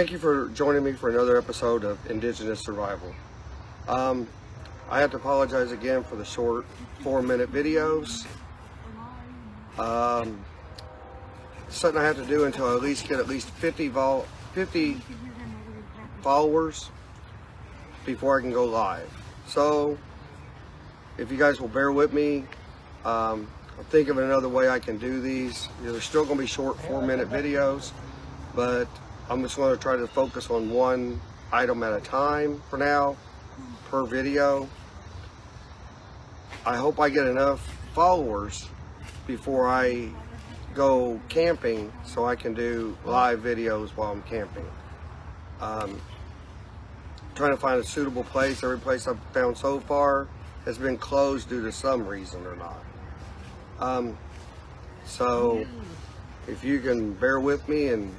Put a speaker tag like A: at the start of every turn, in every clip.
A: Thank you for joining me for another episode of Indigenous Survival. I have to apologize again for the short 4-minute videos. Something I have to do until I get at least 50 followers before I can go live. So if you guys will bear with me, I'm thinking of another way I can do these. They're still going to be short 4-minute videos, but I'm just going to try to focus on one item at a time for now, per video. I hope I get enough followers before I go camping so I can do live videos while I'm camping. Trying to find a suitable place. Every place I've found so far has been closed due to some reason or not. So if you can bear with me and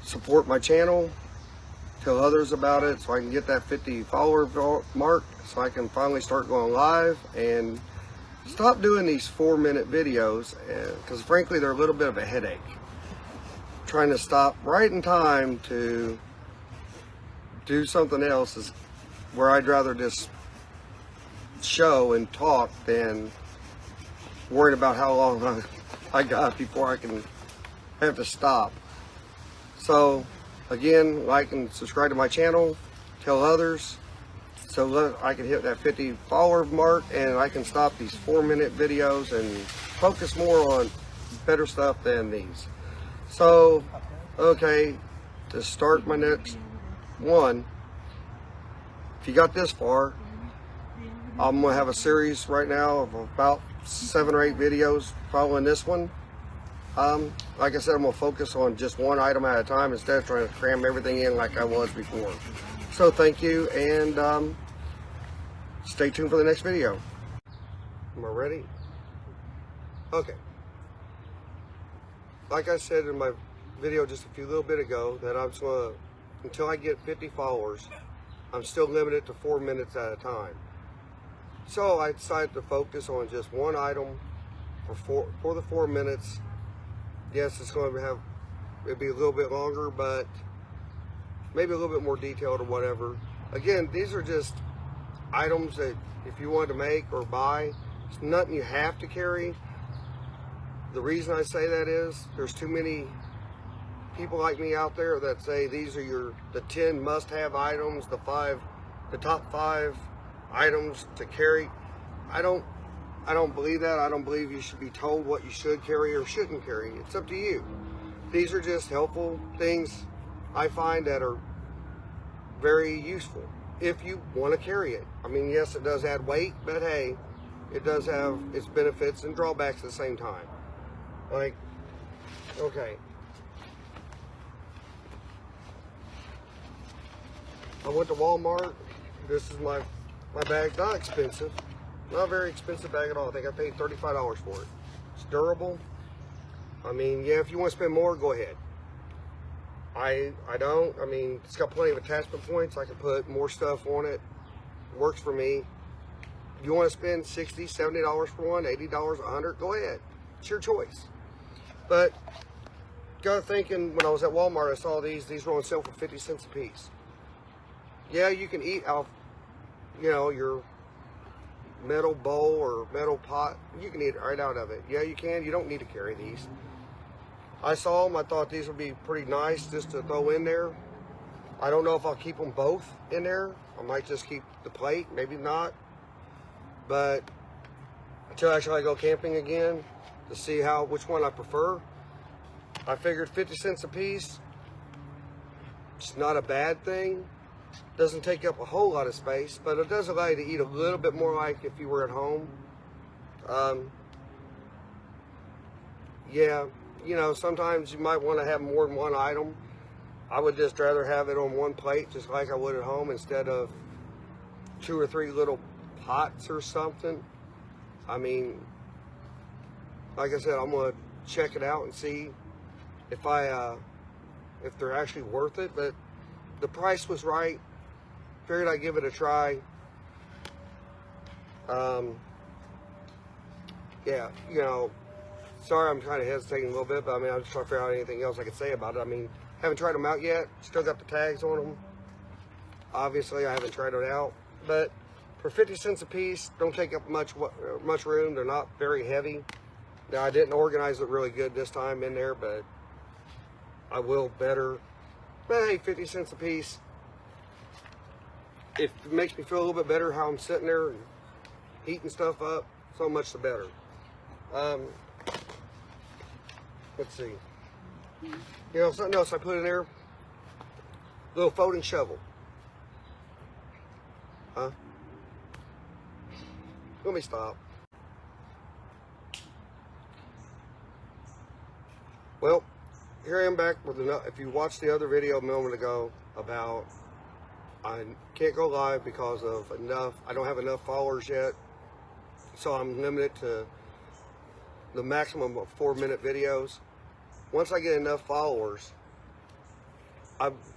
A: support my channel, tell others about it so I can get that 50 follower mark so I can finally start going live and stop doing these 4-minute videos, because frankly they're a little bit of a headache. Trying to stop right in time to do something else is where I'd rather just show and talk than worried about how long I got before I can have to stop. So again, like and subscribe to my channel, tell others, so that I can hit that 50 follower mark and I can stop these 4-minute videos and focus more on better stuff than these. So, okay, to start my next one, if you got this far, I'm going to have a series right now of about 7 or 8 videos following this one. Like I said, I'm going to focus on just one item at a time instead of trying to cram everything in like I was before. So thank you, and stay tuned for the next video. Am I ready? Okay. Like I said in my video just a little bit ago, that I'm just going to, until I get 50 followers, I'm still limited to 4 minutes at a time. So I decided to focus on just one item for the 4 minutes. Yes, it's going to it'll be a little bit longer, but maybe a little bit more detailed or whatever. Again, these are just items that if you wanted to make or buy, it's nothing you have to carry. The reason I say that is there's too many people like me out there that say these are the 10 must-have items, the top 5 items to carry. I don't believe that. I don't believe you should be told what you should carry or shouldn't carry. It's up to you. These are just helpful things I find that are very useful if you want to carry it. I mean, yes, it does add weight, but hey, it does have its benefits and drawbacks at the same time. Like, okay. I went to Walmart. This is my bag. Not expensive. Not a very expensive bag at all. I think I paid $35 for it. It's durable. I mean, yeah, if you want to spend more, go ahead. I don't. I mean, it's got plenty of attachment points. I can put more stuff on it. It works for me. If you want to spend $60, $70 for one, $80, $100, go ahead. It's your choice. But got thinking, when I was at Walmart, I saw these were on sale for 50 cents a piece. Yeah, you can eat out, your metal bowl or metal pot. You can eat it right out of it. Yeah, you can. You don't need to carry these. I saw them. I thought these would be pretty nice just to throw in there. I don't know if I'll keep them both in there. I might just keep the plate, maybe not. But until actually I go camping again to see which one I prefer, I figured 50 cents a piece. It's not a bad thing. Doesn't take up a whole lot of space, but it does allow you to eat a little bit more like if you were at home. Yeah, sometimes you might want to have more than one item. I would just rather have it on one plate, just like I would at home, instead of 2 or 3 little pots or something. I mean, like I said, I'm gonna check it out and see if they're actually worth it. But the price was right. Figured I'd give it a try. Yeah, sorry I'm kind of hesitating a little bit, but I mean, I'm just trying to figure out anything else I could say about it. I mean, Haven't tried them out yet. Still got the tags on them. Obviously, I haven't tried it out. But for 50 cents a piece, don't take up much room. They're not very heavy. Now, I didn't organize it really good this time in there, but I will better. But hey, 50 cents a piece. If it makes me feel a little bit better how I'm sitting there and heating stuff up, so much the better. Let's see. You know, something else I put in there. Little folding shovel. Huh? Let me stop. Well, here I am back with another. If you watched the other video a moment ago about I can't go live because of I don't have enough followers yet, so I'm limited to the maximum of 4-minute videos. Once I get enough followers,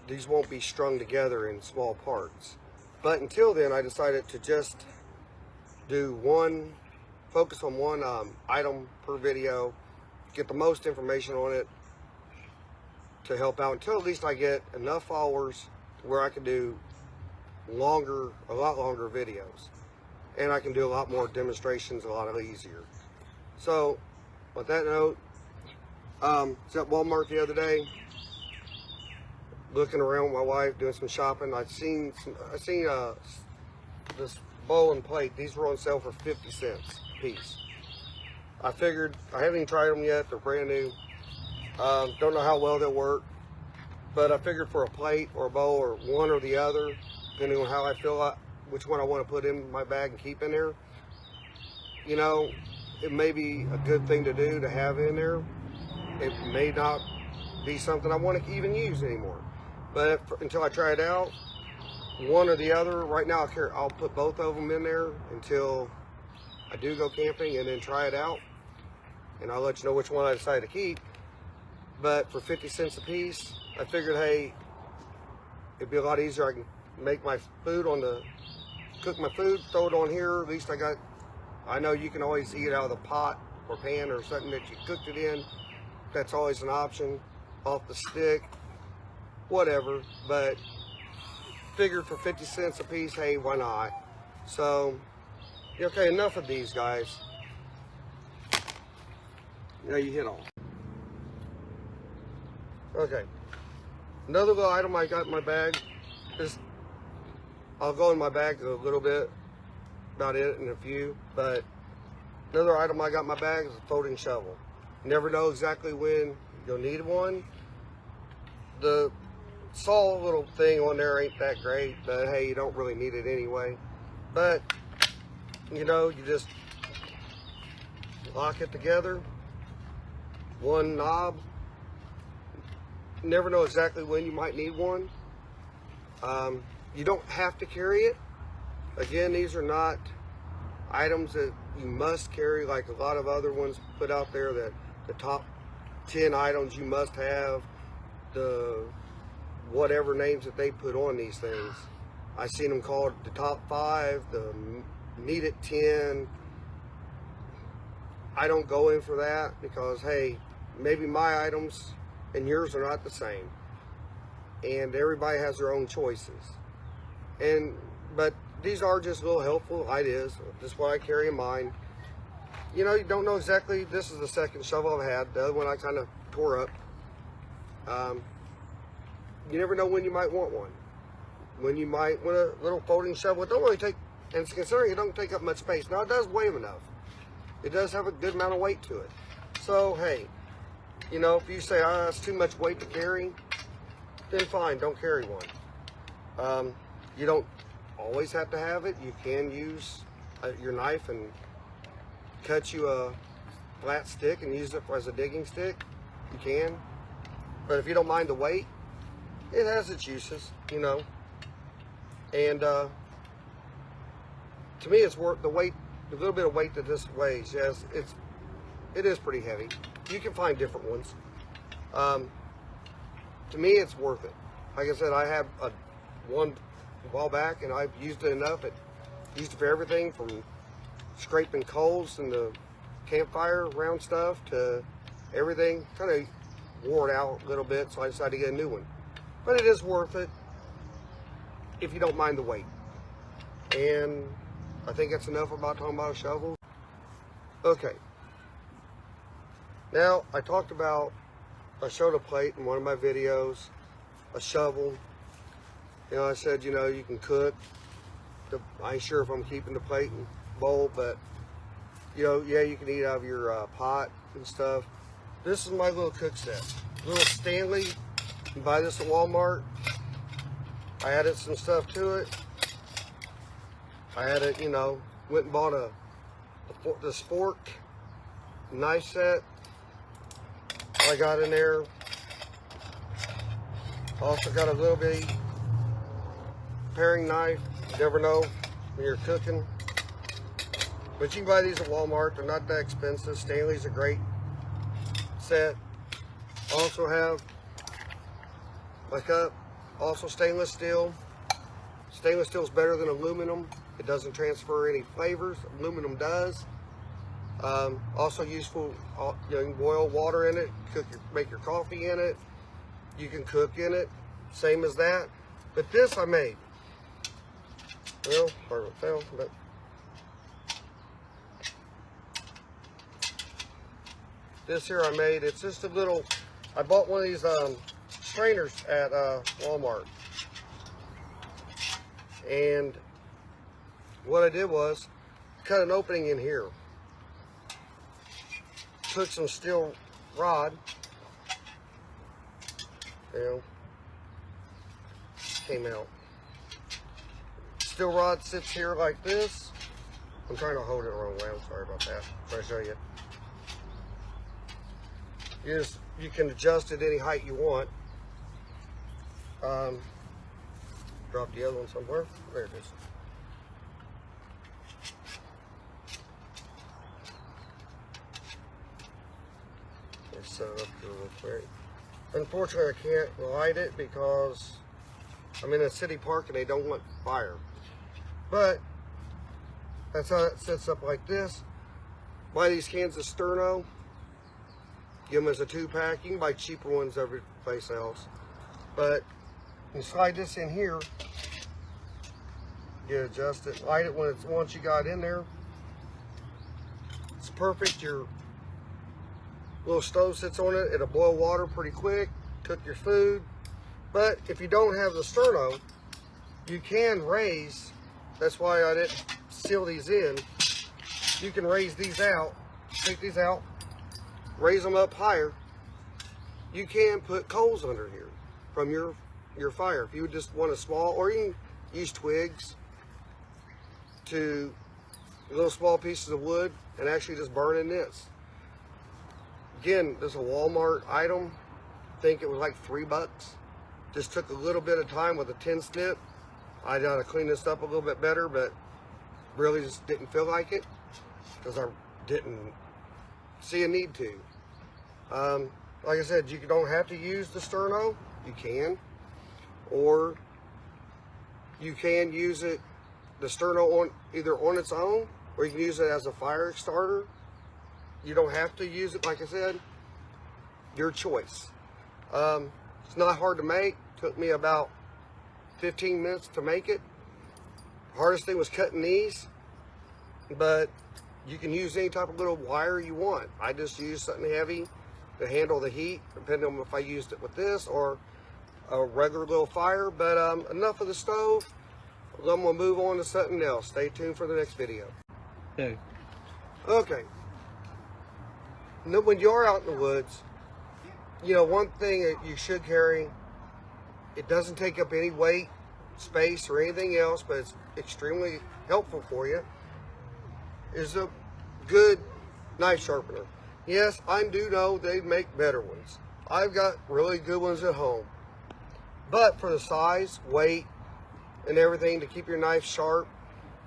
A: these won't be strung together in small parts. But until then, I decided to just focus on one item per video, get the most information on it to help out until at least I get enough followers where I can do a lot longer videos. And I can do a lot more demonstrations a lot easier. So, with that note, I was at Walmart the other day, looking around with my wife, doing some shopping. I seen this bowl and plate. These were on sale for 50 cents a piece. I figured, I haven't even tried them yet. They're brand new. Don't know how well they'll work, but I figured for a plate or a bowl or one or the other, depending on how I feel, which one I want to put in my bag and keep in there. You know, it may be a good thing to do to have in there. It may not be something I want to even use anymore. But until I try it out, one or the other, right now I'll put both of them in there until I do go camping and then try it out. And I'll let you know which one I decide to keep. But for 50 cents a piece, I figured, hey, it'd be a lot easier. I can make my food cook my food, throw it on here. At least I know you can always eat it out of the pot or pan or something that you cooked it in. That's always an option. Off the stick, whatever. But figured for 50 cents a piece, hey, why not? So, okay, enough of these guys. Now you hit on. Okay. Another little item I got in my bag is, I'll go in my bag a little bit about it in a few, but another item I got in my bag is a folding shovel. Never know exactly when you'll need one. The saw little thing on there ain't that great, but hey, you don't really need it anyway. But, you know, you just lock it together, one knob. Never know exactly when you might need one. You don't have to carry it. Again, these are not items that you must carry like a lot of other ones put out there, that the top 10 items you must have, the whatever names that they put on these things. I seen them called the top 5, the needed 10. I don't go in for that because, hey, maybe my items and yours are not the same, and everybody has their own choices. But these are just little helpful ideas. This is what I carry in mine. You know, you don't know exactly. This is the second shovel I've had. The other one I kind of tore up. You never know when you might want one. When you might want a little folding shovel. It don't really take, and considering it don't take up much space. Now it does weigh enough. It does have a good amount of weight to it. So hey, you know, if you say, it's too much weight to carry, then fine, don't carry one. You don't always have to have it. You can use your knife and cut you a flat stick and use it as a digging stick. You can. But if you don't mind the weight, it has its uses, you know. And to me, it's worth the weight, the little bit of weight that this weighs. Yes, it is pretty heavy. You can find different ones. To me, it's worth it. Like I said, I have one a while back, and I've used it enough. Used it for everything from scraping coals and the campfire around stuff to everything. Kind of worn out a little bit, so I decided to get a new one. But it is worth it if you don't mind the weight. And I think that's enough about talking about a shovel. Okay. Now, I talked about, I showed a plate in one of my videos, a shovel. You know, I said, you know, you can cook. I ain't sure if I'm keeping the plate and bowl, but, you know, yeah, you can eat out of your pot and stuff. This is my little cook set. Little Stanley. You can buy this at Walmart. I added some stuff to it. I added, you know, went and bought the spork knife set. I got in there. Also got a little bitty paring knife. You never know when you're cooking. But you can buy these at Walmart. They're not that expensive. Stanley's a great set. Also have my cup. Also stainless steel. Stainless steel is better than aluminum. It doesn't transfer any flavors. Aluminum does. Also useful, you can boil water in it, make your coffee in it. You can cook in it, same as that. But this I made. Well, part of it fell, but this here I made. It's just a little. I bought one of these strainers at Walmart, and what I did was cut an opening in here. Took some steel rod, you know, came out. Steel rod sits here like this. I'm trying to hold it the wrong way. I'm sorry about that. Try to show you. You can adjust it any height you want. Drop the other one somewhere. There it is. Set it up here real quick. Unfortunately, I can't light it because I'm in a city park and they don't want fire. But that's how it sets up like this. Buy these cans of Sterno. Give them as a 2-pack. You can buy cheaper ones every place else. But you slide this in here. You adjust it. Light it once you got in there. It's perfect. Your little stove sits on it. It'll boil water pretty quick. Cook your food. But if you don't have the Sterno, you can raise. That's why I didn't seal these in. You can raise these out. Take these out. Raise them up higher. You can put coals under here from your fire. If you just want a small, or you can use twigs to little small pieces of wood and actually just burn in this. Again, this is a Walmart item. I think it was like $3. Just took a little bit of time with a tin snip. I got to clean this up a little bit better, but really just didn't feel like it because I didn't see a need to. Like I said, you don't have to use the Sterno. You can, or you can use it, the Sterno, either on its own, or you can use it as a fire starter. You don't have to use it, like I said, your choice. It's not hard to make. Took me about 15 minutes to make it. Hardest thing was cutting these, but you can use any type of little wire you want. I just used something heavy to handle the heat, depending on if I used it with this or a regular little fire. But enough of the stove. I'm gonna move on to something else. Stay tuned for the next video.
B: Okay.
A: Okay. When you're out in the woods, you know, one thing that you should carry, it doesn't take up any weight, space, or anything else, but it's extremely helpful for you, is a good knife sharpener. Yes, I do know they make better ones. I've got really good ones at home. But for the size, weight, and everything to keep your knife sharp,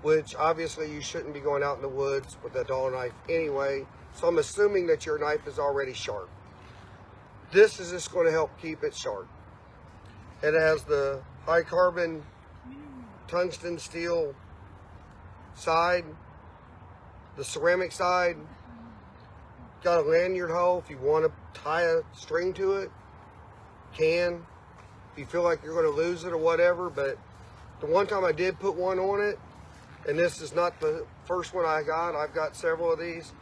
A: which obviously you shouldn't be going out in the woods with a dull knife anyway, so I'm assuming that your knife is already sharp. This is just going to help keep it sharp. It has the high carbon tungsten steel side, the ceramic side. Got a lanyard hole if you want to tie a string to it, can. If you feel like you're going to lose it or whatever, but the one time I did put one on it, and this is not the first one I got, I've got several of these,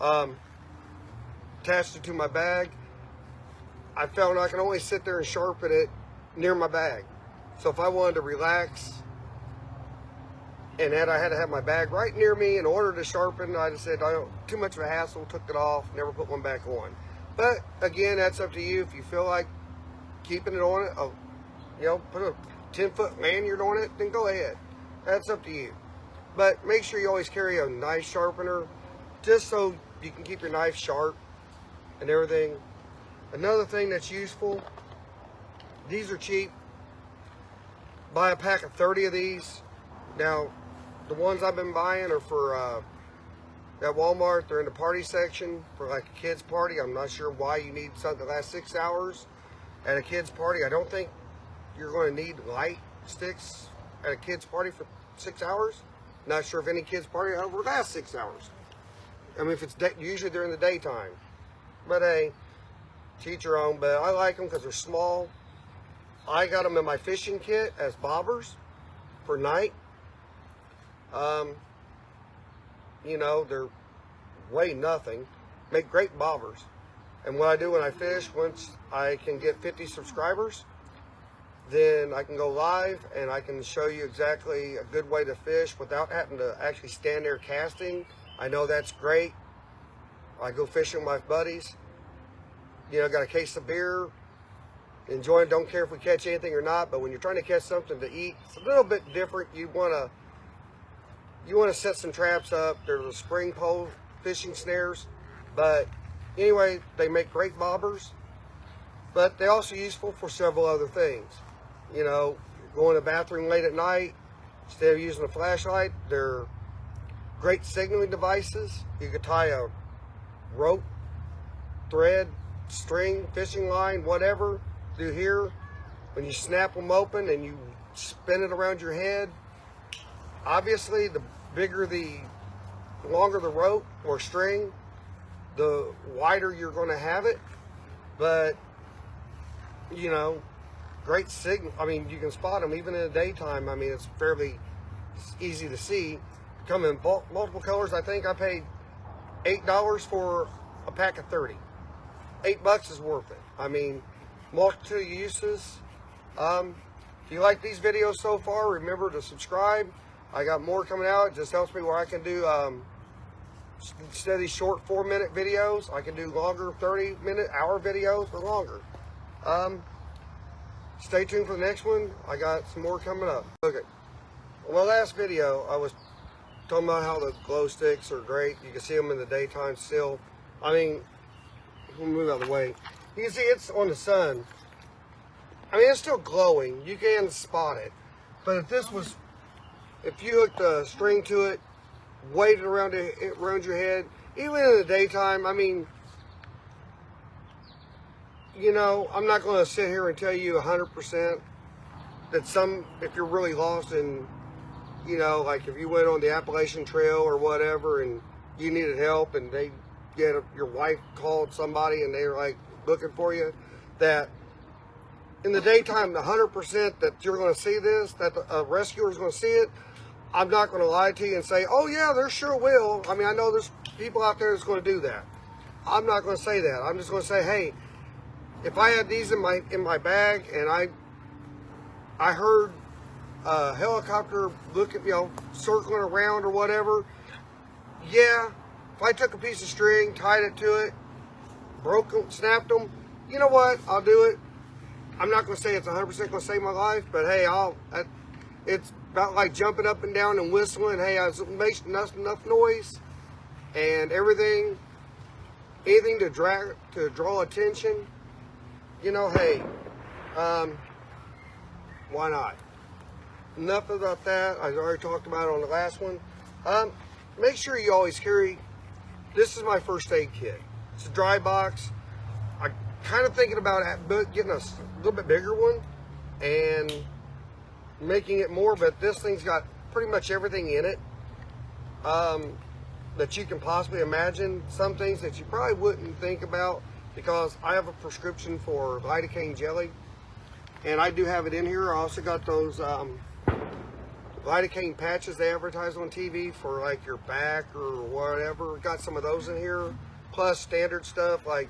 A: attached it to my bag, I found I can only sit there and sharpen it near my bag. So if I wanted to relax and that I had to have my bag right near me in order to sharpen, I just said, I don't, too much of a hassle, took it off, never put one back on. But again, that's up to you. If you feel like keeping it on it, you know, put a 10-foot lanyard on it, then go ahead. That's up to you. But make sure you always carry a knife sharpener, just so you can keep your knife sharp and everything. Another thing that's useful, these are cheap. Buy a pack of 30 of these. Now, the ones I've been buying are for at Walmart. They're in the party section for like a kid's party. I'm not sure why you need something that lasts 6 hours at a kid's party. I don't think you're going to need light sticks at a kid's party for 6 hours. Not sure if any kid's party ever lasts 6 hours. I mean, if it's usually during the daytime. But hey, to each your own. But I like them because they're small. I got them in my fishing kit as bobbers for night. You know, they're weigh nothing, make great bobbers. And what I do when I fish, once I can get 50 subscribers, then I can go live and I can show you exactly a good way to fish without having to actually stand there casting. I know that's great. I go fishing with my buddies, you know, got a case of beer, enjoying, don't care if we catch anything or not, but when you're trying to catch something to eat, it's a little bit different. You want to set some traps up. There's a spring pole fishing snares, but anyway, they make great bobbers, but they're also useful for several other things. You know, going to the bathroom late at night, instead of using a flashlight, they're great signaling devices. You could tie a rope, thread, string, fishing line, whatever, through here. When you snap them open and you spin it around your head, obviously the longer the rope or string, the wider you're going to have it. But you know, great signal. I mean, you can spot them even in the daytime. I mean, it's fairly easy to see. Come in multiple colors. I think I paid $8 for a pack of 30. $8 is worth it. I mean, multitude of uses. If you like these videos so far, remember to subscribe. I got more coming out. It just helps me where I can do, instead of these short 4-minute videos, I can do longer 30-minute, hour videos or longer. Stay tuned for the next one. I got some more coming up. Okay. On my last video, I was talking about how the glow sticks are great. You can see them in the daytime still. I mean, we'll move out of the way. You can see it's on the sun. I mean, it's still glowing. You can spot it. But if you hooked a string to it, weighted around your head, even in the daytime, I mean, you know, I'm not going to sit here and tell you 100% that if you're really lost and, you know, like if you went on the Appalachian Trail or whatever and you needed help and your wife called somebody and they were like looking for you, that in the daytime, the 100% that you're going to see this, that a rescuer is going to see it, I'm not going to lie to you and say, oh yeah, there sure will. I mean, I know there's people out there that's going to do that. I'm not going to say that. I'm just going to say, hey, if I had these in my bag and I heard a helicopter looking, you know, circling around or whatever, yeah, if I took a piece of string, tied it to it, broke them, snapped them, you know what, I'll do it. I'm not going to say it's 100% going to save my life, but hey, it's about like jumping up and down and whistling. Hey, I was making enough noise and anything to draw attention. You know, hey, why not? Enough about that. I already talked about it on the last one. Make sure you always carry, this is my first aid kit. It's a dry box. I'm kind of thinking about getting a little bit bigger one and making it more, but this thing's got pretty much everything in it that you can possibly imagine. Some things that you probably wouldn't think about because I have a prescription for lidocaine jelly, and I do have it in here. I also got those lidocaine patches they advertise on TV for like your back or whatever. Got some of those in here, plus standard stuff like,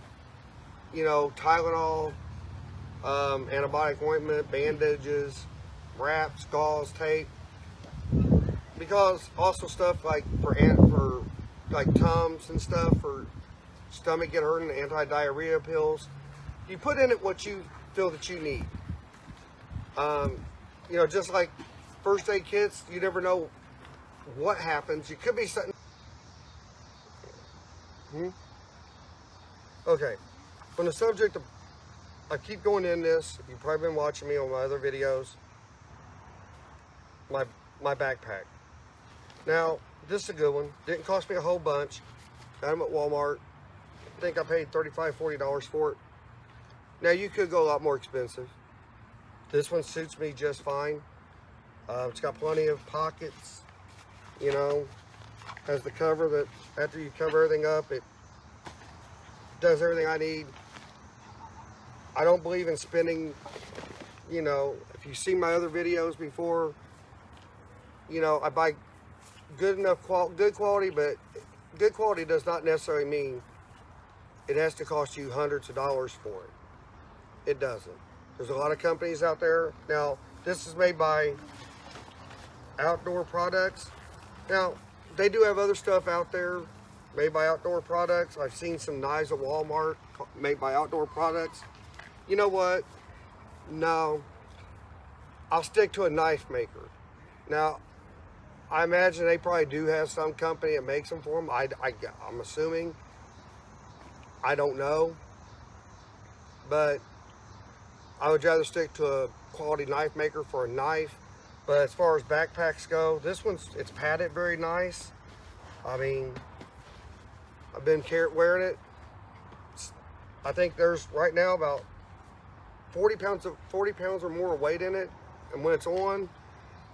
A: you know, Tylenol, antibiotic ointment, bandages, wraps, gauze, tape. Because also stuff like for like Tums and stuff for stomach get hurt and anti-diarrhea pills. You put in it what you feel that you need. You know, just like first aid kits, you never know what happens. You could be something. Okay, on the subject of, I keep going in this. You've probably been watching me on my other videos. My backpack. Now, this is a good one. Didn't cost me a whole bunch. Got them at Walmart. I think I paid $35, $40 for it. Now, you could go a lot more expensive. This one suits me just fine. It's got plenty of pockets. You know, has the cover that after you cover everything up, it does everything I need. I don't believe in spending, you know, if you've seen my other videos before, you know, I buy good quality, but good quality does not necessarily mean it has to cost you hundreds of dollars for it. It doesn't. There's a lot of companies out there. Now, this is made by Outdoor Products. Now, they do have other stuff out there made by Outdoor Products. I've seen some knives at Walmart made by Outdoor Products. You know what? No, I'll stick to a knife maker. Now, I imagine they probably do have some company that makes them for them. I'm assuming. I don't know. But I would rather stick to a quality knife maker for a knife. But as far as backpacks go, this one's, it's padded very nice. I mean, I've been wearing it. I think there's right now about 40 pounds or more weight in it. And when it's on,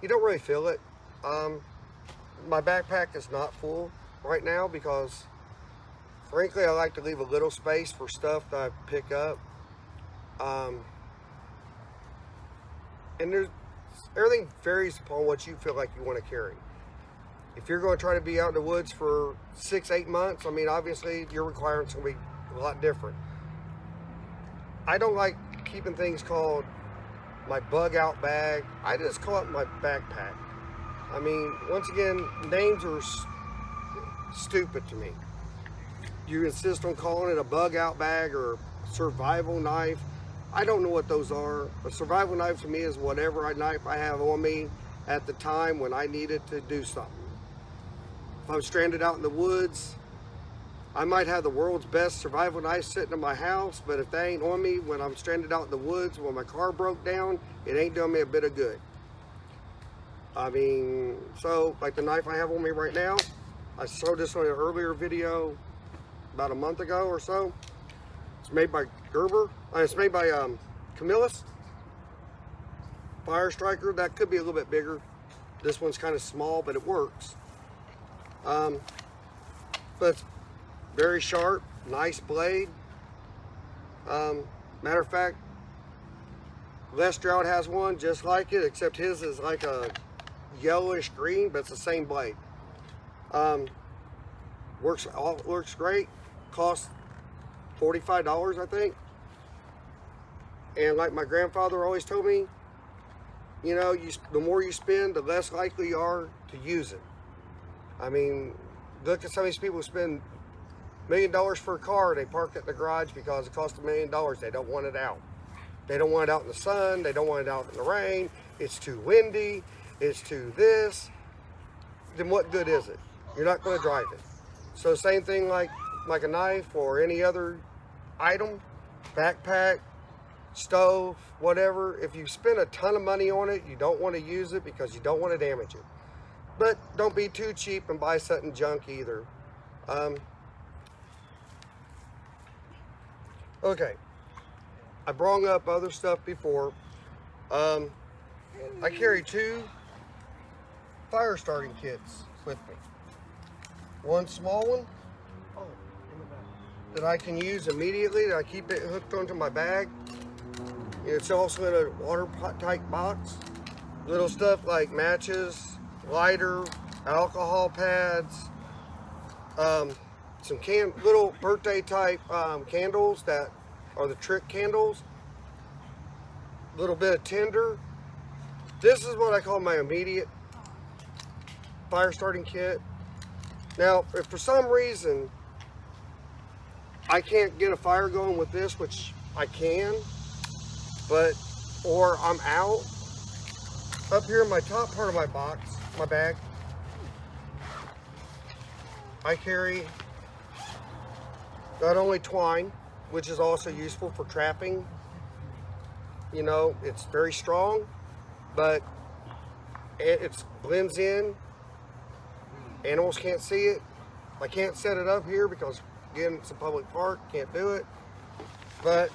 A: you don't really feel it. My backpack is not full right now because, frankly, I like to leave a little space for stuff that I pick up. And everything varies upon what you feel like you want to carry. If you're going to try to be out in the woods for 6-8 months, I mean, obviously your requirements will be a lot different. I don't like keeping things called my bug out bag. I just call it my backpack. I mean, once again, names are stupid to me. You insist on calling it a bug out bag or survival knife. I don't know what those are. A survival knife to me is whatever knife I have on me at the time when I need it to do something. If I'm stranded out in the woods, I might have the world's best survival knife sitting in my house, but if they ain't on me when I'm stranded out in the woods, when my car broke down, it ain't doing me a bit of good. I mean, so like the knife I have on me right now, I showed this on an earlier video about a month ago or so. It's made by Gerber. It's made by Camillus. Fire Striker, that could be a little bit bigger. This one's kind of small, but it works. But it's very sharp, nice blade. Matter of fact, Les Stroud has one just like it, except his is like a yellowish green, but it's the same blade. Works great. Costs $45, I think. And like my grandfather always told me, you know, the more you spend, the less likely you are to use it. I mean, look at some of these people who spend $1 million for a car. They park it in the garage because it costs $1 million. They don't want it out. They don't want it out in the sun. They don't want it out in the rain. It's too windy. It's too this. Then what good is it? You're not going to drive it. So same thing like a knife or any other item, backpack, stove, whatever. If you spend a ton of money on it, you don't want to use it because you don't want to damage it. But don't be too cheap and buy something junk either. Okay, I brought up other stuff before. I carry 2 fire starting kits with me. One small one. Oh, in the back. that I can use immediately, that I keep it hooked onto my bag. It's also in a watertight box. Little stuff like matches, lighter, alcohol pads, some little birthday type candles that are the trick candles. A little bit of tinder. This is what I call my immediate fire starting kit. Now, if for some reason I can't get a fire going with this, which I can, or I'm out, up here in my top part of my box, my bag, I carry not only twine, which is also useful for trapping. You know, it's very strong, but it blends in. Animals can't see it. I can't set it up here because, again, it's a public park, can't do it. But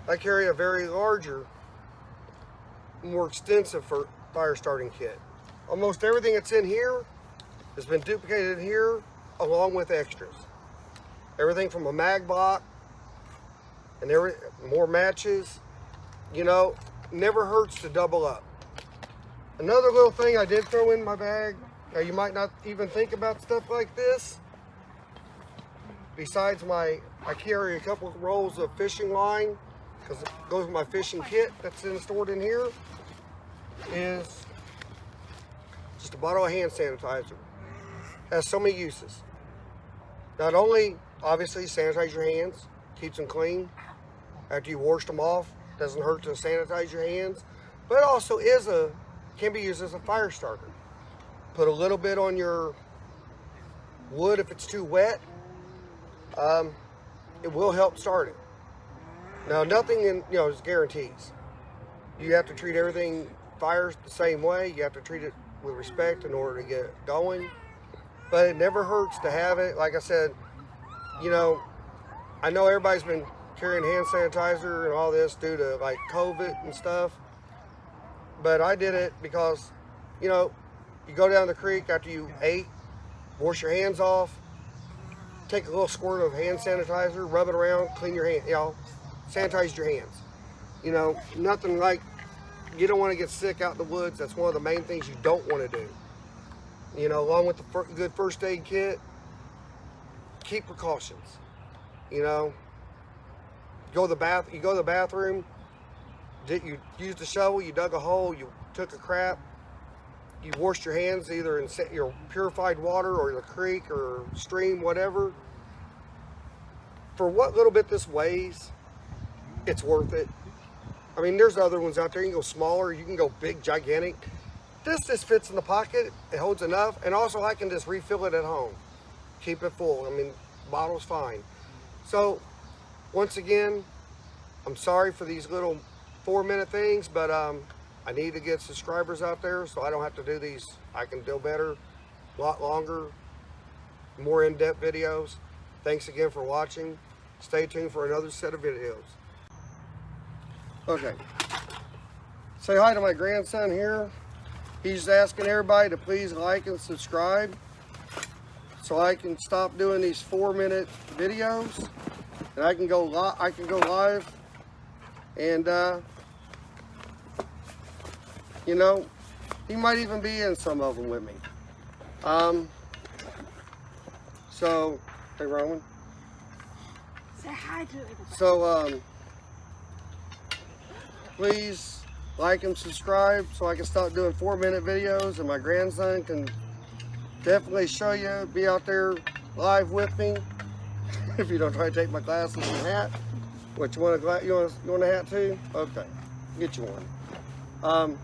A: I carry a very larger, more extensive fire starting kit. Almost everything that's in here has been duplicated here along with extras. Everything from a mag block and more matches. You know, never hurts to double up. Another little thing I did throw in my bag, you might not even think about stuff like this. Besides I carry a couple of rolls of fishing line, because it goes with my fishing kit that's stored in here, is just a bottle of hand sanitizer. Has so many uses. Not only, obviously, sanitize your hands, keeps them clean. After you wash them off, doesn't hurt to sanitize your hands, but also can be used as a fire starter. Put a little bit on your wood if it's too wet. It will help start it. Now, nothing is guarantees. You have to treat everything fires the same way. You have to treat it with respect in order to get it going. But it never hurts to have it. Like I said, I know everybody's been carrying hand sanitizer and all this due to like COVID and stuff. But I did it because, you go down the creek after you ate, wash your hands off, take a little squirt of hand sanitizer, rub it around, clean your hand, sanitize your hands. Nothing like, you don't want to get sick out in the woods. That's one of the main things you don't want to do. Along with the good first aid kit, keep precautions. You go to the bathroom, you used the shovel, you dug a hole, you took a crap, you washed your hands either in your purified water or the creek or stream, whatever. For what little bit this weighs, it's worth it. I mean, there's other ones out there. You can go smaller, you can go big, gigantic. This just fits in the pocket. It holds enough, and also I can just refill it at home. Keep it full. I mean, bottle's fine. So, once again, I'm sorry for these little 4-minute things, but I need to get subscribers out there so I don't have to do these. I can do better, a lot longer, more in-depth videos. Thanks again for watching. Stay tuned for another set of videos. Okay. Say hi to my grandson here. He's asking everybody to please like and subscribe so I can stop doing these 4-minute videos and I can go live and he might even be in some of them with me. So, hey Roman.
B: Say hi to everybody.
A: So, please like and subscribe so I can stop doing 4-minute videos and my grandson can definitely show you, be out there live with me. If you don't try to take my glasses and hat. What, you want a hat too? Okay, get you one.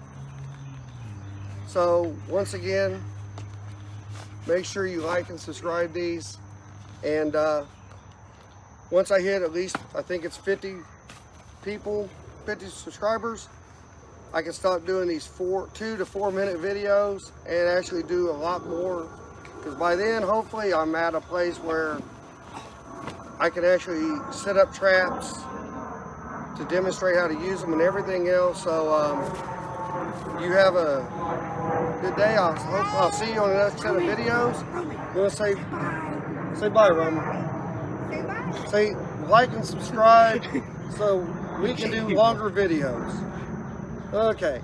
A: So once again, make sure you like and subscribe these, and once I hit at least, I think it's 50 people, 50 subscribers, I can stop doing these 2 to 4 minute videos and actually do a lot more, because by then hopefully I'm at a place where I can actually set up traps to demonstrate how to use them and everything else. So you have a good day. I'll see you on the next set of videos. You want to say bye, Roman?
B: Say bye.
A: Say like and subscribe so we can do longer videos. Okay.